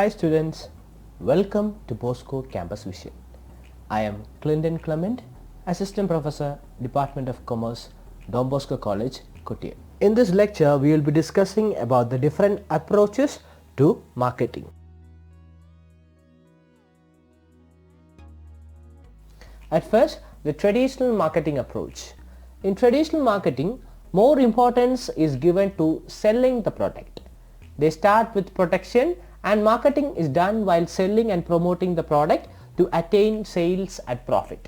Hi students, welcome to Bosco Campus Vision. I am Clinton Clement, Assistant Professor, Department of Commerce, Don Bosco College, Kottayam. In this lecture, we will be discussing about the different approaches to marketing. At first, the traditional marketing approach. In traditional marketing, more importance is given to selling the product. They start with protection, and marketing is done while selling and promoting the product to attain sales at profit.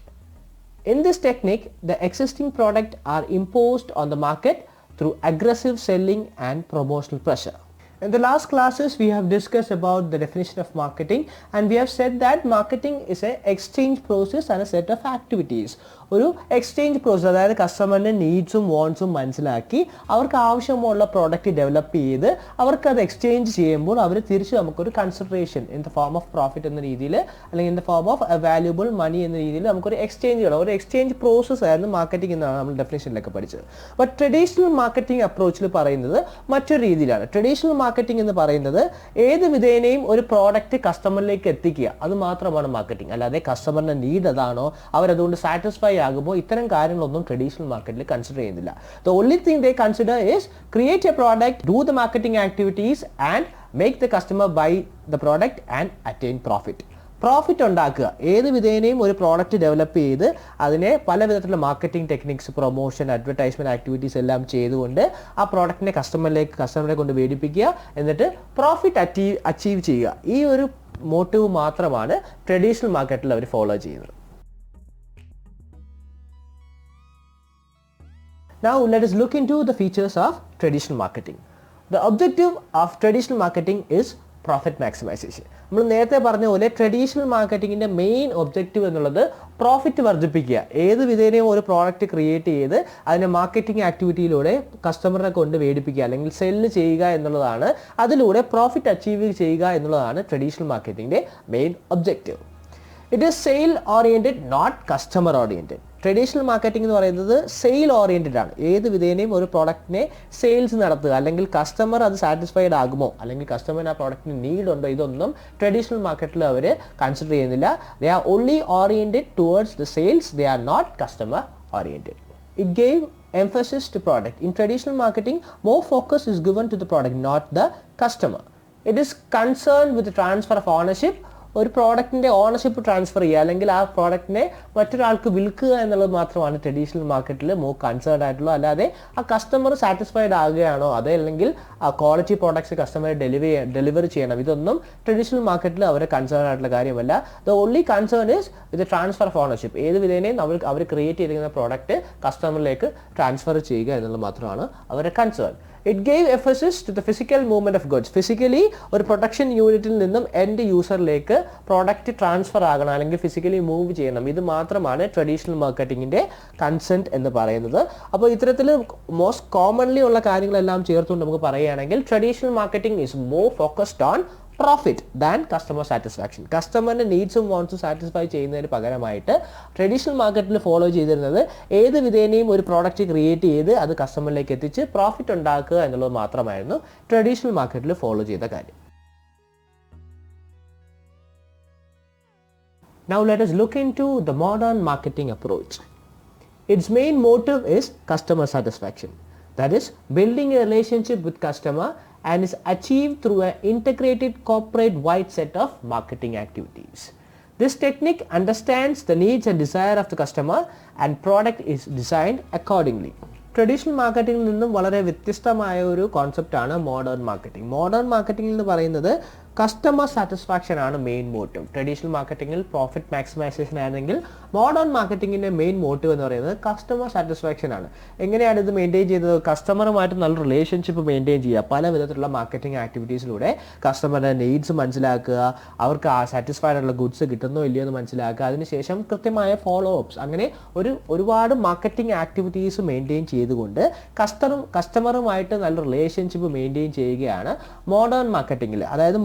In this technique, the existing product are imposed on the market through aggressive selling and promotional pressure. In the last classes, we have discussed about the definition of marketing, and we have said that marketing is an exchange process and a set of activities. ഒരു exchange process, അതായത് കസ്റ്റമറിൻ്റെ നീഡ്സും വാണ്ട്സും മനസ്സിലാക്കി അവർക്ക് ആവശ്യമുള്ള product develop ചെയ്ത് അവർക്കത് exchange ചെയ്യുമ്പോൾ അവർ തിരിച്ച് നമുക്കൊരു consideration in the form of profit എന്ന രീതിയിൽ അല്ലെങ്കിൽ in the form of valuable money എന്ന രീതിയിൽ നമുക്കൊരു എക്സ്ചേഞ്ച് ഒരു എക്സ്ചേഞ്ച് പ്രോസസ് ആയിരുന്നു മാർക്കറ്റിംഗ് എന്നാണ് നമ്മൾ ഡെഫിനേഷനിലൊക്കെ പഠിച്ചത്. ബട്ട് ട്രഡീഷണൽ മാർക്കറ്റിംഗ് അപ്രോച്ചിൽ പറയുന്നത് മറ്റൊരു രീതിയിലാണ്. ട്രഡീഷണൽ മാർക്കറ്റിംഗ് എന്ന് പറയുന്നത് ഏത് വിധേനയും ഒരു പ്രോഡക്റ്റ് കസ്റ്റമറിലേക്ക് എത്തിക്കുക, അത് മാത്രമാണ് മാർക്കറ്റിംഗ്. അല്ലാതെ കസ്റ്റമറിൻ്റെ നീഡ് അതാണോ അവരതുകൊണ്ട് സാറ്റിസ്ഫൈ ആകുമ്പോൾ ഇത്തരം കാര്യങ്ങളൊന്നും ട്രഡീഷണൽ മാർക്കറ്റിൽ കൺസിഡർ ചെയ്യുന്നില്ല. The only thing they consider is create a product, do the marketing activities and make the customer buy the product and attain profit. Profit ഉണ്ടാക്കുക, ഏത് വിധേനയും ഒരു പ്രോഡക്റ്റ് ഡെവലപ്പ് ചെയ്ത് അതിനെ പല വിധത്തിലുള്ള marketing techniques, promotion, advertisement activities എല്ലാം ചെയ്തുകൊണ്ട് ആ പ്രോഡക്റ്റിനെ കസ്റ്റമറെ കൊണ്ട് മേടിപ്പിക്കുക, എന്നിട്ട് പ്രോഫിറ്റ് അച്ചീവ് ചെയ്യുക. ഈ ഒരു മോട്ടീവ് മാത്രമാണ് ട്രഡീഷണൽ മാർക്കറ്റിൽ അവർ ഫോളോ ചെയ്യുന്നത്. Now let us look into the features of traditional marketing. The objective of traditional marketing is profit maximization. നമ്മൾ നേരത്തെ പറഞ്ഞ പോലെ ട്രഡീഷണൽ മാർക്കറ്റിങ്ങിൻ്റെ മെയിൻ ഒബ്ജക്റ്റീവ് എന്നുള്ളത് പ്രോഫിറ്റ് വർദ്ധിപ്പിക്കുക. ഏത് വിധേനയും ഒരു പ്രോഡക്റ്റ് ക്രിയേറ്റ് ചെയ്ത് അതിനെ മാർക്കറ്റിംഗ് ആക്ടിവിറ്റിയിലൂടെ കസ്റ്റമറിനെ കൊണ്ട് മേടിപ്പിക്കുക അല്ലെങ്കിൽ സെല്ല് ചെയ്യുക എന്നുള്ളതാണ്. അതിലൂടെ പ്രോഫിറ്റ് അച്ചീവ് ചെയ്യുക എന്നുള്ളതാണ് ട്രഡീഷണൽ മാർക്കറ്റിങ്ങിൻ്റെ main objective. It is sale oriented, not customer oriented. Traditional marketing എന്ന് പറയുന്നത് സെയിൽ ഓറിയൻറ്റഡ് ആണ്. ഏത് വിധേനയും ഒരു പ്രോഡക്റ്റിനെ സെയിൽസ് നടത്തുക, അല്ലെങ്കിൽ കസ്റ്റമർ അത് സാറ്റിസ്ഫൈഡ് ആകുമോ, അല്ലെങ്കിൽ കസ്റ്റമറിന് ആ പ്രോഡക്റ്റിന് നീഡ് ഉണ്ടോ, ഇതൊന്നും ട്രഡീഷണൽ മാർക്കറ്റിൽ അവർ കൺസിഡർ ചെയ്യുന്നില്ല. They are only oriented towards the sales, they are not customer oriented. It gave emphasis to product. In traditional marketing, more focus is given to the product, not the customer. It is concerned with the transfer of ownership. ഒരു പ്രോഡക്റ്റിൻ്റെ ownership transfer ചെയ്യുക, അല്ലെങ്കിൽ ആ പ്രോഡക്റ്റിനെ മറ്റൊരാൾക്ക് വിൽക്കുക എന്നുള്ളത് മാത്രമാണ് traditional മാർക്കറ്റിൽ മോർ കൺസേൺഡ് ആയിട്ടുള്ളത്. അല്ലാതെ ആ കസ്റ്റമർ സാറ്റിസ്ഫൈഡ് ആകുകയാണോ, അതേ അല്ലെങ്കിൽ ആ ക്വാളിറ്റി പ്രോഡക്ട്സ് കസ്റ്റമർ ഡെലിവർ ചെയ്യണം, ഇതൊന്നും ട്രഡീഷണൽ മാർക്കറ്റിൽ അവരെ കൺസേൺ ആയിട്ടുള്ള കാര്യമല്ല. The only concern is with transfer of ownership. ഏത് വിധേനയും അവർ ക്രിയേറ്റ് ചെയ്തിരിക്കുന്ന പ്രോഡക്റ്റ് കസ്റ്റമറിലേക്ക് ട്രാൻസ്ഫർ ചെയ്യുക എന്നുള്ളത് മാത്രമാണ് അവരുടെ concern. It gave emphasis to the physical movement of goods. Physically ഒരു പ്രൊഡക്ഷൻ യൂണിറ്റിൽ നിന്നും എൻഡ് യൂസറിലേക്ക് പ്രോഡക്റ്റ് ട്രാൻസ്ഫർ ആകണം, അല്ലെങ്കിൽ ഫിസിക്കലി മൂവ് ചെയ്യണം. ഇത് മാത്രമാണ് ട്രഡീഷണൽ മാർക്കറ്റിങ്ങിൻ്റെ കൺസെൻറ്റ് എന്ന് പറയുന്നത്. അപ്പോൾ ഇത്തരത്തിൽ മോസ്റ്റ് കോമൺലി ഉള്ള കാര്യങ്ങളെല്ലാം ചേർത്തുകൊണ്ട് നമുക്ക് പറയുകയാണെങ്കിൽ traditional marketing is more focused on profit than customer satisfaction. കസ്റ്റമറിൻ്റെ നീഡ്സും വാണ്ട്സും സാറ്റിസ്ഫൈ ചെയ്യുന്നതിന് പകരമായിട്ട് ട്രഡീഷണൽ മാർക്കറ്റിൽ ഫോളോ ചെയ്തിരുന്നത് ഏത് വിധേനയും ഒരു പ്രോഡക്റ്റ് ക്രിയേറ്റ് ചെയ്ത് അത് കസ്റ്റമറിലേക്ക് എത്തിച്ച് പ്രോഫിറ്റ് ഉണ്ടാക്കുക എന്നുള്ളത് മാത്രമായിരുന്നു ട്രഡീഷണൽ മാർക്കറ്റിൽ ഫോളോ ചെയ്ത കാര്യം. Now let us look into the modern marketing approach. Its main motive is customer satisfaction. That is, building a relationship with customer, and is achieved through an integrated corporate-wide set of marketing activities. This technique understands the needs and desire of the customer, and product is designed accordingly. Traditional മാർക്കറ്റിംഗിൽ നിന്നും വളരെ വ്യത്യസ്തമായ ഒരു കോൺസെപ്റ്റാണ് modern marketing. Modern marketing എന്ന് പറയുന്നത് customer satisfaction ആണ് main motive. Traditional മാർക്കറ്റിംഗിൽ പ്രോഫിറ്റ് മാക്സിമൈസേഷൻ ആണെങ്കിൽ മോഡേൺ മാർക്കറ്റിംഗിൻ്റെ മെയിൻ മോട്ടീവ് എന്ന് പറയുന്നത് കസ്റ്റമർ സാറ്റിസ്ഫാക്ഷൻ ആണ്. എങ്ങനെയാണ് ഇത് മെയിൻറ്റെയിൻ ചെയ്യുന്നത്? കസ്റ്റമറുമായിട്ട് നല്ല റിലേഷൻഷിപ്പ് മെയിൻറ്റെയിൻ ചെയ്യുക, പല വിധത്തിലുള്ള മാർക്കറ്റിംഗ് ആക്ടിവിറ്റീസിലൂടെ കസ്റ്റമറുടെ നീഡ്സ് മനസ്സിലാക്കുക, അവർക്ക് ആ സാറ്റിസ്ഫൈഡ് ആയിട്ടുള്ള ഗുഡ്സ് കിട്ടുന്നോ ഇല്ലയോ എന്ന് മനസ്സിലാക്കുക, അതിനുശേഷം കൃത്യമായ ഫോളോ അപ്സ്, അങ്ങനെ ഒരുപാട് മാർക്കറ്റിംഗ് ആക്ടിവിറ്റീസ് മെയിൻറ്റെയിൻ ചെയ്തുകൊണ്ട് കസ്റ്റമറുമായിട്ട് നല്ല റിലേഷൻഷിപ്പ് മെയിൻറ്റെയിൻ ചെയ്യുകയാണ് മോഡേൺ മാർക്കറ്റിംഗിൽ. അതായത്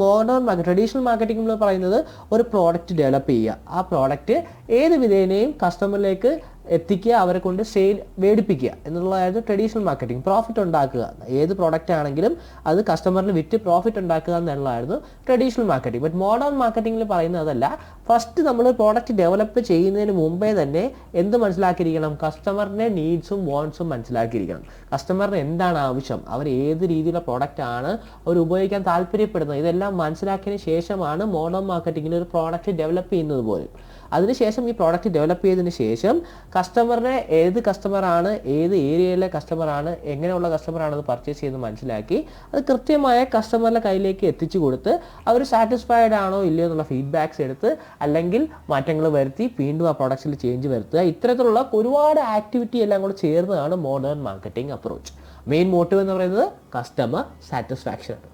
ട്രഡീഷണൽ മാർക്കറ്റിംഗ് എന്ന് പറയുന്നത് ഒരു പ്രോഡക്റ്റ് ഡെവലപ്പ് ചെയ്യുക, ആ പ്രോഡക്റ്റ് ഏത് വിധേനയും കസ്റ്റമറിലേക്ക് എത്തിക്കുക, അവരെ കൊണ്ട് സെയിൽ മേടിപ്പിക്കുക എന്നുള്ളതായിരുന്നു ട്രഡീഷണൽ മാർക്കറ്റിംഗ്. പ്രോഫിറ്റ് ഉണ്ടാക്കുക, ഏത് പ്രോഡക്റ്റ് ആണെങ്കിലും അത് കസ്റ്റമറിന് വിറ്റ് പ്രോഫിറ്റ് ഉണ്ടാക്കുക എന്നുള്ളതായിരുന്നു ട്രഡീഷണൽ മാർക്കറ്റിംഗ്. ബട്ട് മോഡേൺ മാർക്കറ്റിംഗിൽ പറയുന്നത് അതല്ല. ഫസ്റ്റ് നമ്മൾ പ്രോഡക്റ്റ് ഡെവലപ്പ് ചെയ്യുന്നതിന് മുമ്പേ തന്നെ എന്ത് മനസ്സിലാക്കിയിരിക്കണം? കസ്റ്റമറിൻ്റെ നീഡ്സും വാണ്ട്സും മനസ്സിലാക്കിയിരിക്കണം. കസ്റ്റമറിന് എന്താണ് ആവശ്യം, അവർ ഏത് രീതിയിലുള്ള പ്രോഡക്റ്റ് ആണ് അവർ ഉപയോഗിക്കാൻ താല്പര്യപ്പെടുന്നത്, ഇതെല്ലാം മനസ്സിലാക്കിയതിന് ശേഷമാണ് മോഡേൺ മാർക്കറ്റിംഗിൽ ഒരു പ്രോഡക്റ്റ് ഡെവലപ്പ് ചെയ്യുന്നത് പോലും. അതിനുശേഷം ഈ പ്രോഡക്റ്റ് ഡെവലപ്പ് ചെയ്തതിന് ശേഷം കസ്റ്റമറിനെ ഏത് കസ്റ്റമറാണ്, ഏത് ഏരിയയിലെ കസ്റ്റമറാണ്, എങ്ങനെയുള്ള കസ്റ്റമറാണ് പർച്ചേസ് ചെയ്യുന്നത് മനസ്സിലാക്കി അത് കൃത്യമായ കസ്റ്റമറിൻ്റെ കയ്യിലേക്ക് എത്തിച്ചു കൊടുത്ത് അവർ സാറ്റിസ്ഫൈഡ് ആണോ ഇല്ലയോ എന്നുള്ള ഫീഡ്ബാക്സ് എടുത്ത് അല്ലെങ്കിൽ മാറ്റങ്ങൾ വരുത്തി വീണ്ടും ആ പ്രോഡക്റ്റ്സിൽ ചേഞ്ച് വരുത്തുക. ഇത്തരത്തിലുള്ള ഒരുപാട് ആക്ടിവിറ്റി എല്ലാം കൂടെ ചേർന്നതാണ് modern marketing approach. Main motive എന്ന് പറയുന്നത് കസ്റ്റമർ സാറ്റിസ്ഫാക്ഷൻ ആണ്.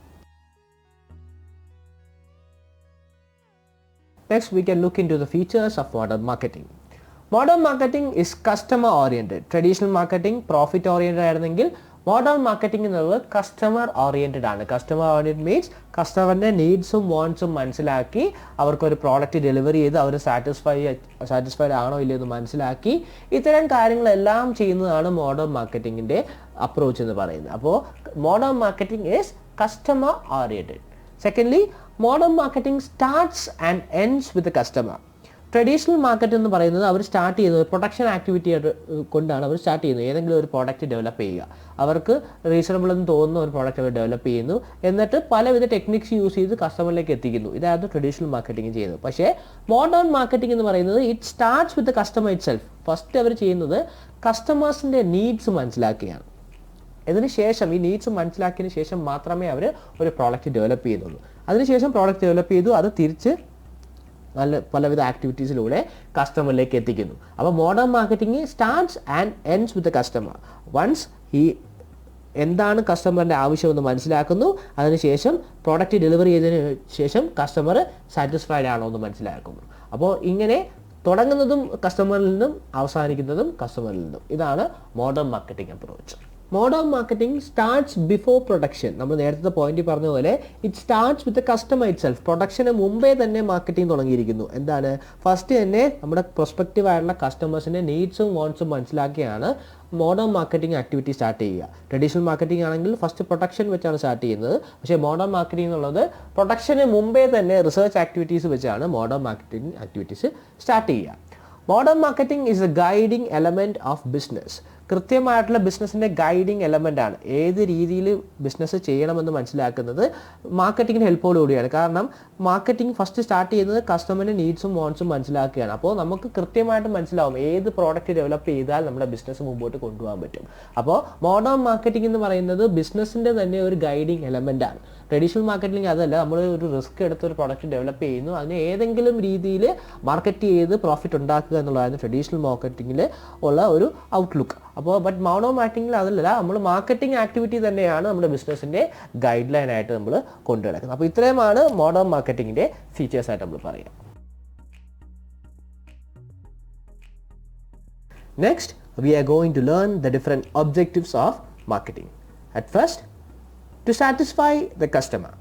Next, we can look into the features of modern marketing. Modern marketing is customer oriented. Traditional marketing profit oriented ആയിരുന്നെങ്കിൽ മോഡേൺ മാർക്കറ്റിംഗ് എന്നുള്ളത് കസ്റ്റമർ ഓറിയൻറ്റഡ് ആണ്. Customer oriented means കസ്റ്റമറിൻ്റെ നീഡ്സും വാണ്ട്സും മനസ്സിലാക്കി അവർക്കൊരു product delivery ചെയ്ത് അവർ സാറ്റിസ്ഫൈഡ് ആണോ ഇല്ലയോ എന്ന് മനസ്സിലാക്കി ഇത്തരം കാര്യങ്ങളെല്ലാം ചെയ്യുന്നതാണ് മോഡേൺ മാർക്കറ്റിങ്ങിൻ്റെ അപ്രോച്ച് എന്ന് പറയുന്നത്. അപ്പോൾ modern marketing is customer oriented. Secondly, modern marketing starts and ends with the customer. Traditional market എന്ന് പറയുന്നത് അവർ സ്റ്റാർട്ട് ചെയ്യുന്നത് പ്രൊഡക്ഷൻ ആക്ടിവിറ്റി കൊണ്ടാണ്. അവർ സ്റ്റാർട്ട് ചെയ്യുന്നത് ഏതെങ്കിലും ഒരു പ്രോഡക്റ്റ് ഡെവലപ്പ് ചെയ്യുക, അവർക്ക് റീസണബിൾ എന്ന് തോന്നുന്ന ഒരു പ്രോഡക്റ്റ് അവർ ഡെവലപ്പ് ചെയ്യുന്നു, എന്നിട്ട് പലവിധ ടെക്നിക്സ് യൂസ് ചെയ്ത് കസ്റ്റമറിലേക്ക് എത്തിക്കുന്നു. ഇതായിരുന്നു ട്രഡീഷണൽ മാർക്കറ്റിംഗ് ചെയ്യുന്നത്. പക്ഷേ മോഡേൺ മാർക്കറ്റിംഗ് എന്ന് പറയുന്നത് it starts with the customer itself. First അവർ ചെയ്യുന്നത് കസ്റ്റമേഴ്സിൻ്റെ നീഡ്സ് മനസ്സിലാക്കുകയാണ്. ഇതിനുശേഷം ഈ നീഡ്സ് മനസ്സിലാക്കിയതിന് ശേഷം മാത്രമേ അവർ ഒരു പ്രോഡക്റ്റ് ഡെവലപ്പ് ചെയ്യുന്നുള്ളൂ. അതിനുശേഷം പ്രോഡക്റ്റ് ഡെവലപ്പ് ചെയ്തു അത് തിരിച്ച് നല്ല പലവിധ ആക്ടിവിറ്റീസിലൂടെ കസ്റ്റമറിലേക്ക് എത്തിക്കുന്നു. അപ്പോൾ modern marketing starts and ends with the customer. Once ഈ എന്താണ് കസ്റ്റമറിൻ്റെ ആവശ്യമെന്ന് മനസ്സിലാക്കുന്നു, അതിനുശേഷം പ്രോഡക്റ്റ് ഡെലിവറി ചെയ്തതിന് ശേഷം കസ്റ്റമർ സാറ്റിസ്ഫൈഡ് ആണോ എന്ന് മനസ്സിലാക്കുന്നു. അപ്പോൾ ഇങ്ങനെ തുടങ്ങുന്നതും കസ്റ്റമറിൽ നിന്നും അവസാനിക്കുന്നതും കസ്റ്റമറിൽ നിന്നും. ഇതാണ് modern marketing approach. Modern marketing starts before production. നമ്മൾ നേരത്തെ പോയിന്റ് പറഞ്ഞ പോലെ it starts with the customer it self. Production മുമ്പേ തന്നെ മാർക്കറ്റിംഗ് തുടങ്ങിയിരിക്കുന്നു. എന്താണ്? ഫസ്റ്റ് തന്നെ നമ്മുടെ പ്രൊസ്പെക്റ്റീവ് ആയിട്ടുള്ള കസ്റ്റമേഴ്സിൻ്റെ നീഡ്സും വാണ്ട്സും മനസ്സിലാക്കിയാണ് മോഡേൺ മാർക്കറ്റിംഗ് ആക്ടിവിറ്റി സ്റ്റാർട്ട് ചെയ്യുക. ട്രഡീഷണൽ മാർക്കറ്റിംഗ് ആണെങ്കിൽ ഫസ്റ്റ് പ്രൊഡക്ഷൻ വെച്ചാണ് സ്റ്റാർട്ട് ചെയ്യുന്നത്. പക്ഷേ മോഡേൺ മാർക്കറ്റിംഗ് എന്നുള്ളത് പ്രൊഡക്ഷന് മുമ്പേ തന്നെ റിസർച്ച് ആക്ടിവിറ്റീസ് വെച്ചാണ് മോഡേൺ മാർക്കറ്റിംഗ് ആക്ടിവിറ്റീസ് സ്റ്റാർട്ട് ചെയ്യുക. Modern marketing is A guiding element of business. കൃത്യമായിട്ടുള്ള ബിസിനസ്സിൻ്റെ ഗൈഡിങ് എലമെൻ്റ് ആണ്. ഏത് രീതിയിൽ ബിസിനസ് ചെയ്യണമെന്ന് മനസ്സിലാക്കുന്നത് മാർക്കറ്റിങ്ങിന് ഹെൽപ്പോടുകൂടിയാണ്. കാരണം മാർക്കറ്റിംഗ് ഫസ്റ്റ് സ്റ്റാർട്ട് ചെയ്യുന്നത് കസ്റ്റമറിൻ്റെ നീഡ്സും വാണ്ട്സും മനസ്സിലാക്കുകയാണ്. അപ്പോൾ നമുക്ക് കൃത്യമായിട്ട് മനസ്സിലാവും ഏത് പ്രോഡക്റ്റ് ഡെവലപ്പ് ചെയ്താൽ നമ്മുടെ ബിസിനസ് മുമ്പോട്ട് കൊണ്ടുപോകാൻ പറ്റും. അപ്പോൾ മോഡേൺ മാർക്കറ്റിംഗ് എന്ന് പറയുന്നത് ബിസിനസ്സിൻ്റെ തന്നെ ഒരു ഗൈഡിങ് എലമെൻ്റ് ആണ്. ട്രഡീഷണൽ മാർക്കറ്റിംഗ് അതല്ല. നമ്മൾ ഒരു റിസ്ക് എടുത്ത് ഒരു പ്രോഡക്റ്റ് ഡെവലപ്പ് ചെയ്യുന്നു, അതിനെ ഏതെങ്കിലും രീതിയിൽ മാർക്കറ്റ് ചെയ്ത് പ്രോഫിറ്റ് ഉണ്ടാക്കുക എന്നുള്ളതാണ് ട്രഡീഷണൽ മാർക്കറ്റിങ്ങിൽ ഉള്ള ഒരു ഔട്ട്ലുക്ക്. അപ്പോൾ ബട്ട് മോഡേൺ മാർക്കറ്റിംഗിൽ അതല്ല, നമ്മൾ മാർക്കറ്റിംഗ് ആക്ടിവിറ്റി തന്നെയാണ് നമ്മുടെ ബിസിനസ്സിൻ്റെ ഗൈഡ് ലൈൻ ആയിട്ട് നമ്മൾ കൊണ്ടുനടക്കുന്നത്. അപ്പോൾ ഇത്രയുമാണ് മോഡേൺ മാർക്കറ്റിംഗിൻ്റെ ഫീച്ചേഴ്സ് ആയിട്ട് നമ്മൾ പറയുക. Next, we are going to learn the different objectives of marketing. At first, to satisfy the customer,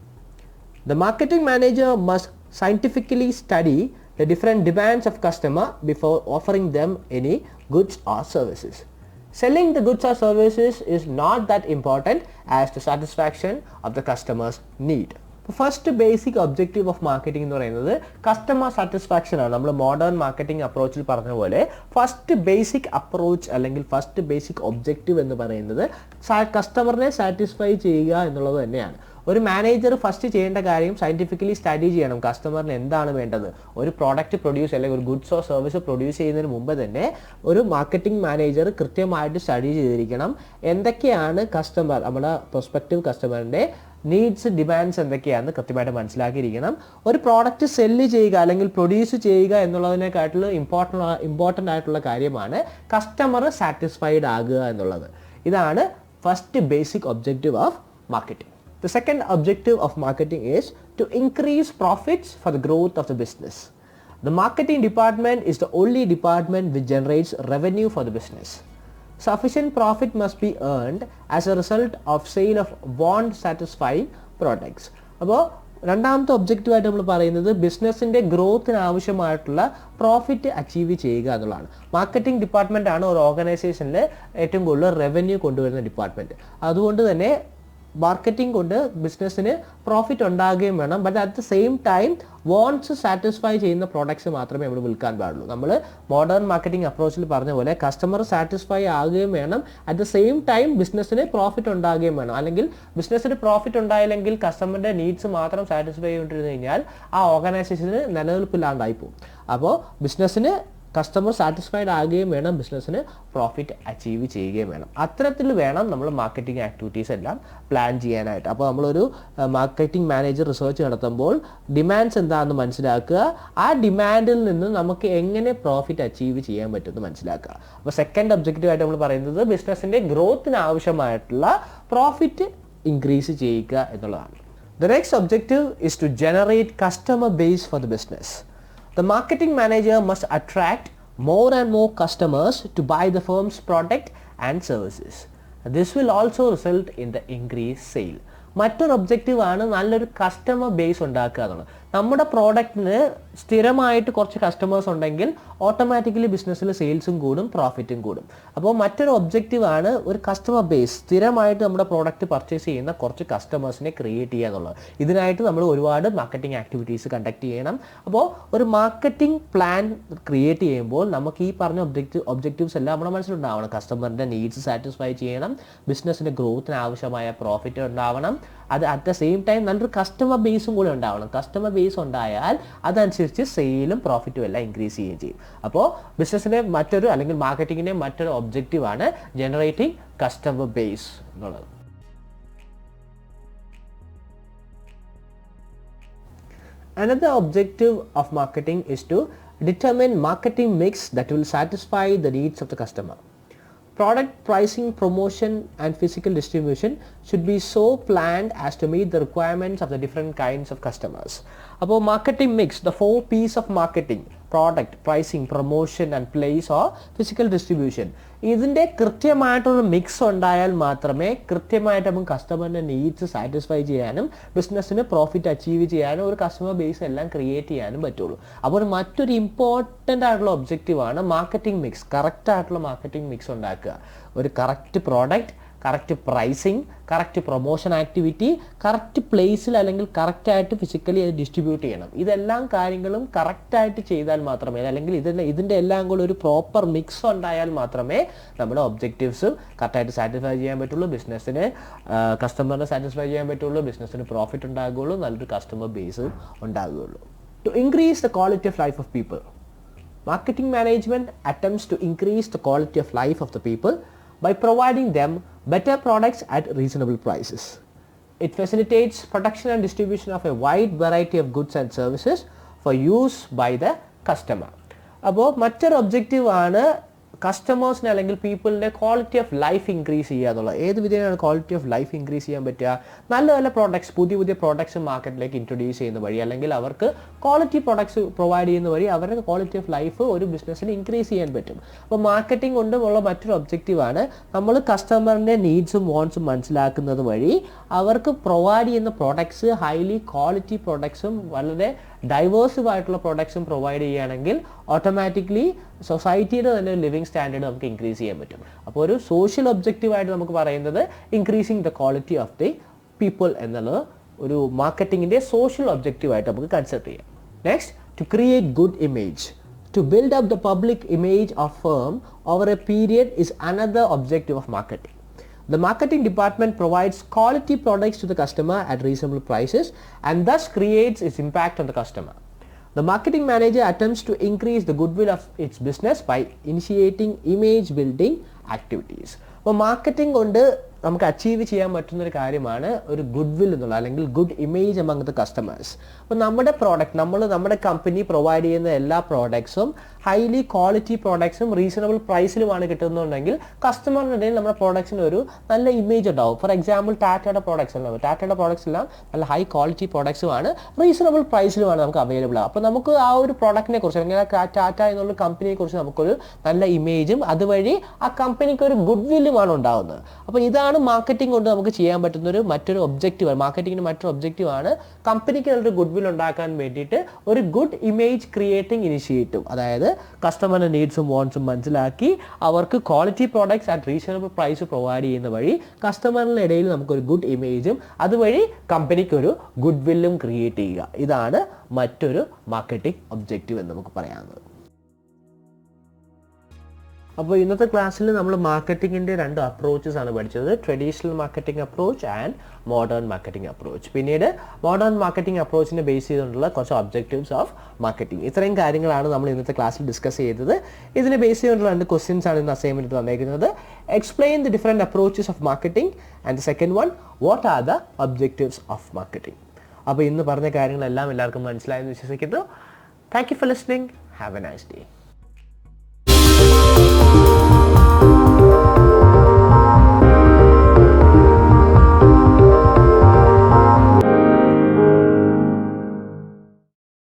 the marketing manager must scientifically study the different demands of customer before offering them any goods or services. Selling the goods or services is not that important as the satisfaction of the customer's need. First basic objective of marketing എന്ന് പറയുന്നത് customer satisfaction ആണ്. നമ്മൾ modern marketing അപ്രോച്ചിൽ പറഞ്ഞ പോലെ first basic approach അല്ലെങ്കിൽ first basic objective എന്ന് പറയുന്നത് കസ്റ്റമറിനെ satisfy ചെയ്യുക എന്നുള്ളത് തന്നെയാണ്. ഒരു മാനേജർ ഫസ്റ്റ് ചെയ്യേണ്ട കാര്യം സയൻറ്റിഫിക്കലി സ്റ്റഡി ചെയ്യണം. കസ്റ്റമറിന് എന്താണ് വേണ്ടത്? ഒരു പ്രോഡക്റ്റ് പ്രൊഡ്യൂസ് അല്ലെങ്കിൽ ഒരു ഗുഡ്സോ സർവീസോ പ്രൊഡ്യൂസ് ചെയ്യുന്നതിന് മുമ്പ് തന്നെ ഒരു മാർക്കറ്റിംഗ് മാനേജർ കൃത്യമായിട്ട് സ്റ്റഡി ചെയ്തിരിക്കണം. എന്തൊക്കെയാണ് കസ്റ്റമർ, നമ്മുടെ പ്രൊസ്പെക്റ്റീവ് കസ്റ്റമറിൻ്റെ നീഡ്സ് ഡിമാൻഡ്സ് എന്തൊക്കെയാണെന്ന് കൃത്യമായിട്ട് മനസ്സിലാക്കിയിരിക്കണം. ഒരു പ്രോഡക്റ്റ് സെല്ല് ചെയ്യുക അല്ലെങ്കിൽ പ്രൊഡ്യൂസ് ചെയ്യുക എന്നുള്ളതിനെക്കാട്ടിലും ഇമ്പോർട്ടൻ്റ് ആയിട്ടുള്ള കാര്യമാണ് കസ്റ്റമർ സാറ്റിസ്ഫൈഡ് ആകുക എന്നുള്ളത്. ഇതാണ് first basic objective of marketing. The second objective of marketing is to increase profits for the growth of the business. The marketing department is the only department which generates revenue for the business. Sufficient profit must be earned as a result of sale of want satisfying products. അപ്പോൾ രണ്ടാമത്തെ ഒബ്ജക്റ്റീവായിട്ട് നമ്മൾ പറയുന്നത് ബിസിനസ്സിൻ്റെ ഗ്രോത്തിന് ആവശ്യമായിട്ടുള്ള profit achieve ചെയ്യുക എന്നുള്ളതാണ്. Marketing department ആണ് ഒരു ഓർഗനൈസേഷനിൽ ഏറ്റവും കൂടുതൽ റവന്യൂ കൊണ്ടുവരുന്ന ഡിപ്പാർട്ട്മെൻറ്റ്. അതുകൊണ്ട് തന്നെ മാർക്കറ്റിംഗ് കൊണ്ട് ബിസിനസ്സിന് പ്രോഫിറ്റ് ഉണ്ടാകുകയും വേണം. But at the same time wants satisfy ചെയ്യുന്ന പ്രോഡക്ട്സ് മാത്രമേ നമ്മൾ വിൽക്കാൻ പാടുള്ളൂ. നമ്മൾ മോഡേൺ മാർക്കറ്റിംഗ് അപ്രോച്ചിൽ പറഞ്ഞ പോലെ കസ്റ്റമർ സാറ്റിസ്ഫൈ ആകുകയും വേണം, അറ്റ് ദ സെയിം ടൈം ബിസിനസ്സിന് പ്രോഫിറ്റ് ഉണ്ടാകുകയും വേണം. അല്ലെങ്കിൽ ബിസിനസ്സിന് പ്രോഫിറ്റ് ഉണ്ടായില്ലെങ്കിൽ കസ്റ്റമറിൻ്റെ നീഡ്സ് മാത്രം സാറ്റിസ്ഫൈ ചെയ്തുകൊണ്ടിരുന്നു കഴിഞ്ഞാൽ ആ ഓർഗനൈസേഷന് നിലനിൽപ്പില്ലാണ്ടായി പോകും. അപ്പോൾ ബിസിനസ്സിന് കസ്റ്റമർ സാറ്റിസ്ഫൈഡ് ആകുകയും വേണം, ബിസിനസ്സിന് പ്രോഫിറ്റ് അച്ചീവ് ചെയ്യുകയും വേണം. അത്തരത്തിൽ വേണം നമ്മൾ മാർക്കറ്റിംഗ് ആക്ടിവിറ്റീസ് എല്ലാം പ്ലാൻ ചെയ്യാനായിട്ട്. അപ്പോൾ നമ്മളൊരു മാർക്കറ്റിംഗ് മാനേജർ റിസർച്ച് നടത്തുമ്പോൾ ഡിമാൻഡ്സ് എന്താണെന്ന് മനസ്സിലാക്കുക, ആ ഡിമാൻഡിൽ നിന്ന് നമുക്ക് എങ്ങനെ പ്രോഫിറ്റ് അച്ചീവ് ചെയ്യാൻ പറ്റുമെന്ന് മനസ്സിലാക്കുക. അപ്പോൾ സെക്കൻഡ് ഒബ്ജക്റ്റീവായിട്ട് നമ്മൾ പറയുന്നത് ബിസിനസ്സിൻ്റെ ഗ്രോത്തിന് ആവശ്യമായിട്ടുള്ള പ്രോഫിറ്റ് ഇൻക്രീസ് ചെയ്യുക എന്നുള്ളതാണ്. The next objective is to generate customer base for the business. The marketing manager must attract more and more customers to buy the firm's product and services. This will also result in the increased sale. മറ്റൊരു objective ആണ് നല്ലൊരു customer base ഉണ്ടാക്കുക എന്നുള്ളത്. നമ്മുടെ പ്രോഡക്റ്റിന് സ്ഥിരമായിട്ട് കുറച്ച് customers ഉണ്ടെങ്കിൽ automatically ബിസിനസ്സിൽ സെയിൽസും കൂടും, പ്രോഫിറ്റും കൂടും. അപ്പോൾ മറ്റൊരു ഒബ്ജക്റ്റീവ് ആണ് ഒരു കസ്റ്റമർ ബേസ്, സ്ഥിരമായിട്ട് നമ്മുടെ പ്രോഡക്റ്റ് പർച്ചേസ് ചെയ്യുന്ന കുറച്ച് കസ്റ്റമേഴ്സിനെ ക്രിയേറ്റ് ചെയ്യുക എന്നുള്ളത്. ഇതിനായിട്ട് നമ്മൾ ഒരുപാട് മാർക്കറ്റിംഗ് ആക്ടിവിറ്റീസ് കണ്ടക്ട് ചെയ്യണം. അപ്പോൾ ഒരു മാർക്കറ്റിംഗ് പ്ലാൻ ക്രിയേറ്റ് ചെയ്യുമ്പോൾ നമുക്ക് ഈ പറഞ്ഞ ഒബ്ജക്റ്റീവ്സ് എല്ലാം നമ്മുടെ മനസ്സിലുണ്ടാവണം. കസ്റ്റമറിൻ്റെ നീഡ്സ് സാറ്റിസ്ഫൈ ചെയ്യണം, ബിസിനസ്സിൻ്റെ ഗ്രോത്തിന് ആവശ്യമായ പ്രോഫിറ്റ് ഉണ്ടാവണം, അത് അറ്റ് ദ സെയിം ടൈം നല്ലൊരു കസ്റ്റമർ ബേസും കൂടെ ഉണ്ടാവണം. കസ്റ്റമർ ബേസ് ഉണ്ടായാൽ അതനുസരിച്ച് സെയിലും പ്രോഫിറ്റും എല്ലാം ഇൻക്രീസ് ചെയ്യുകയും ചെയ്യും. അപ്പോൾ ബിസിനസ്സിൻ്റെ മറ്റൊരു അല്ലെങ്കിൽ മാർക്കറ്റിങ്ങിൻ്റെ മറ്റൊരു ഒബ്ജക്റ്റീവാണ് ജനറേറ്റിംഗ് കസ്റ്റമർ ബേസ് എന്നുള്ളത്. Another objective of marketing is to determine marketing mix that will satisfy the needs of the customer. Product pricing, promotion and physical distribution should be so planned as to meet the requirements of the different kinds of customers. About marketing mix, the 4 P's of marketing: product, pricing, promotion and place or physical distribution. ഇതിൻ്റെ കൃത്യമായിട്ടൊരു mix ഉണ്ടായാൽ മാത്രമേ കൃത്യമായിട്ട് നമുക്ക് കസ്റ്റമറിൻ്റെ needs satisfy ചെയ്യാനും ബിസിനസ്സിന് profit achieve ചെയ്യാനും ഒരു കസ്റ്റമർ ബേസ് എല്ലാം ക്രിയേറ്റ് ചെയ്യാനും പറ്റുള്ളൂ. അപ്പോൾ മറ്റൊരു ഇമ്പോർട്ടൻ്റ് ആയിട്ടുള്ള ഒബ്ജക്റ്റീവാണ് മാർക്കറ്റിംഗ് മിക്സ്. കറക്റ്റ് ആയിട്ടുള്ള മാർക്കറ്റിംഗ് മിക്സ് ഉണ്ടാക്കുക. ഒരു correct product, correct pricing, correct promotion activity, correct പ്ലേസിൽ അല്ലെങ്കിൽ കറക്റ്റായിട്ട് ഫിസിക്കലി അത് ഡിസ്ട്രിബ്യൂട്ട് ചെയ്യണം. ഇതെല്ലാം കാര്യങ്ങളും കറക്റ്റായിട്ട് ചെയ്താൽ മാത്രമേ, അല്ലെങ്കിൽ ഇതിൻ്റെ എല്ലാം കൂടെ ഒരു പ്രോപ്പർ മിക്സ് ഉണ്ടായാൽ മാത്രമേ നമ്മുടെ ഒബ്ജക്റ്റീവ്സും കറക്റ്റായിട്ട് സാറ്റിസ്ഫൈ ചെയ്യാൻ പറ്റുള്ളൂ, ബിസിനസ്സിന് കസ്റ്റമറിനെ സാറ്റിസ്ഫൈ ചെയ്യാൻ പറ്റുള്ളൂ, ബിസിനസ്സിന് പ്രോഫിറ്റ് ഉണ്ടാകുകയുള്ളൂ, നല്ലൊരു കസ്റ്റമർ ബേസും ഉണ്ടാകുകയുള്ളൂ. To increase the quality of life of people, marketing management attempts to increase the quality of life of the people by providing them better products at reasonable prices. It facilitates production and distribution of a wide variety of goods and services for use by the customer. അപ്പോൾ മറ്റൊരു objective ആണ് കസ്റ്റമേഴ്സിന് അല്ലെങ്കിൽ പീപ്പിളിൻ്റെ quality of life increase ചെയ്യുക എന്നുള്ളത്. ഏത് വിധേനയാണ് quality of life increase ചെയ്യാൻ പറ്റുക? നല്ല നല്ല പ്രോഡക്ട്സ്, പുതിയ പുതിയ പ്രോഡക്ട്സ് മാർക്കറ്റിലേക്ക് ഇൻട്രൊഡ്യൂസ് ചെയ്യുന്ന വഴി, അല്ലെങ്കിൽ അവർക്ക് ക്വാളിറ്റി പ്രോഡക്ട്സ് പ്രൊവൈഡ് ചെയ്യുന്ന വഴി അവരുടെ ക്വാളിറ്റി ഓഫ് ലൈഫ് ഒരു ബിസിനസ്സിന് ഇൻക്രീസ് ചെയ്യാൻ പറ്റും. അപ്പോൾ മാർക്കറ്റിംഗ് കൊണ്ടുമുള്ള മറ്റൊരു ഒബ്ജക്റ്റീവാണ് നമ്മൾ കസ്റ്റമറിൻ്റെ നീഡ്സും വോൺസും മനസ്സിലാക്കുന്നത് വഴി അവർക്ക് പ്രൊവൈഡ് ചെയ്യുന്ന പ്രോഡക്ട്സ് ഹൈലി ക്വാളിറ്റി പ്രോഡക്ട്സും വളരെ ഡൈവേഴ്സീവ് ആയിട്ടുള്ള പ്രോഡക്ട്സും പ്രൊവൈഡ് ചെയ്യുകയാണെങ്കിൽ ഓട്ടോമാറ്റിക്കലി സൊസൈറ്റിയുടെ തന്നെ ലിവിങ് സ്റ്റാൻഡേർഡ് നമുക്ക് ഇൻക്രീസ് ചെയ്യാൻ പറ്റും. അപ്പോൾ ഒരു സോഷ്യൽ ഒബ്ജക്റ്റീവായിട്ട് നമുക്ക് പറയുന്നത് increasing the quality of the people എന്നുള്ളത് ഒരു മാർക്കറ്റിങ്ങിൻ്റെ സോഷ്യൽ ഒബ്ജക്റ്റീവായിട്ട് നമുക്ക് കൺസിഡർ ചെയ്യാം. Next, to create good image. To build up the public image of firm over a period is another objective of marketing. The marketing department provides quality products to the customer at reasonable prices and thus creates its impact on the customer. The marketing manager attempts to increase the goodwill of its business by initiating image building activities. അപ്പോൾ marketing കൊണ്ട് നമുക്ക് achieve ചെയ്യാൻ പറ്റുന്നൊരു കാര്യമാണ് ഒരു good will എന്നുള്ളത്, അല്ലെങ്കിൽ good image among the customers. അപ്പോൾ നമ്മുടെ പ്രോഡക്റ്റ്, നമ്മുടെ കമ്പനി പ്രൊവൈഡ് ചെയ്യുന്ന എല്ലാ പ്രോഡക്ട്സും ഹൈലി ക്വാളിറ്റി പ്രോഡക്ട്സും റീസണബിൾ പ്രൈസിലുമാണ് കിട്ടുന്നുണ്ടെങ്കിൽ കസ്റ്റമറിൻ്റെ ഇടയിൽ നമ്മുടെ പ്രോഡക്ട്സിന് ഒരു നല്ല ഇമേജ് ഉണ്ടാവും. ഫോർ എക്സാമ്പിൾ ടാറ്റയുടെ പ്രോഡക്ട്സ് ഉണ്ടാവും. ടാറ്റയുടെ പ്രോഡക്ട്സ് എല്ലാം നല്ല ഹൈ ക്വാളിറ്റി പ്രോഡക്ട്സുമാണ്, റീസണബിൾ പ്രൈസിലുമാണ് നമുക്ക് അവൈലബിൾ ആകും. അപ്പോൾ നമുക്ക് ആ ഒരു പ്രോഡക്റ്റിനെ കുറിച്ച്, അല്ലെങ്കിൽ ടാറ്റ എന്നുള്ള കമ്പനിയെ കുറിച്ച് നമുക്കൊരു നല്ല ഇമേജും അതുവഴി ആ കമ്പനിക്ക് ഒരു ഗുഡ് വില്ലും വില്ലുമാണ് ഉണ്ടാകുന്നത്. അപ്പോൾ ഇതാണ് മാർക്കറ്റിംഗ് കൊണ്ട് നമുക്ക് ചെയ്യാൻ പറ്റുന്ന മറ്റൊരു ഒബ്ജക്റ്റീവ്. മാർക്കറ്റിങ്ങിന് മറ്റൊരു ഒബ്ജക്റ്റീവാണ് കമ്പനിക്ക് നല്ലൊരു ഗുഡ് വിൽ ഉണ്ടാക്കാൻ വേണ്ടിയിട്ട് ഒരു ഗുഡ് ഇമേജ് ക്രിയേറ്റിംഗ് ഇനിഷ്യേറ്റീവ്. അതായത് കസ്റ്റമറിൻ്റെ നീഡ്സും വോൺസും മനസ്സിലാക്കി അവർക്ക് quality products at reasonable price provide ചെയ്യുന്ന വഴി കസ്റ്റമറിൻ്റെ ഇടയിൽ നമുക്കൊരു ഗുഡ് ഇമേജും അതുവഴി കമ്പനിക്കൊരു ഗുഡ് വില്ലും ക്രിയേറ്റ് ചെയ്യുക. ഇതാണ് മറ്റൊരു മാർക്കറ്റിംഗ് ഒബ്ജക്റ്റീവ് എന്ന് നമുക്ക് പറയാവുന്നത്. അപ്പോൾ ഇന്നത്തെ ക്ലാസ്സിൽ നമ്മൾ മാർക്കറ്റിങ്ങിൻ്റെ 2 അപ്രോച്ചസ് ആണ് പഠിച്ചത്. Traditional marketing approach and modern marketing approach. പിന്നീട് മോഡേൺ മാർക്കറ്റിംഗ് അപ്രോച്ചിനെ ബേസ് ചെയ്തുകൊണ്ടുള്ള കുറച്ച് ഒബ്ജക്റ്റീവ്സ് ഓഫ് മാർക്കറ്റിംഗ്. ഇത്രയും കാര്യങ്ങളാണ് നമ്മൾ ഇന്നത്തെ ക്ലാസ്സിൽ ഡിസ്കസ് ചെയ്തത്. ഇതിനെ ബേസ് ചെയ്തുകൊണ്ടുള്ള 2 ക്വസ്റ്റ്യൻസ് ആണ് ഇന്ന് അസൈൻമെൻറ്റ് തന്നേക്കുന്നത്. Explain the different approaches of marketing and the second one what are the objectives of marketing. അപ്പോൾ ഇന്ന് പറഞ്ഞ കാര്യങ്ങളെല്ലാം എല്ലാവർക്കും മനസ്സിലായെന്ന് വിശ്വസിക്കുന്നു. Thank you for listening. Have a nice day.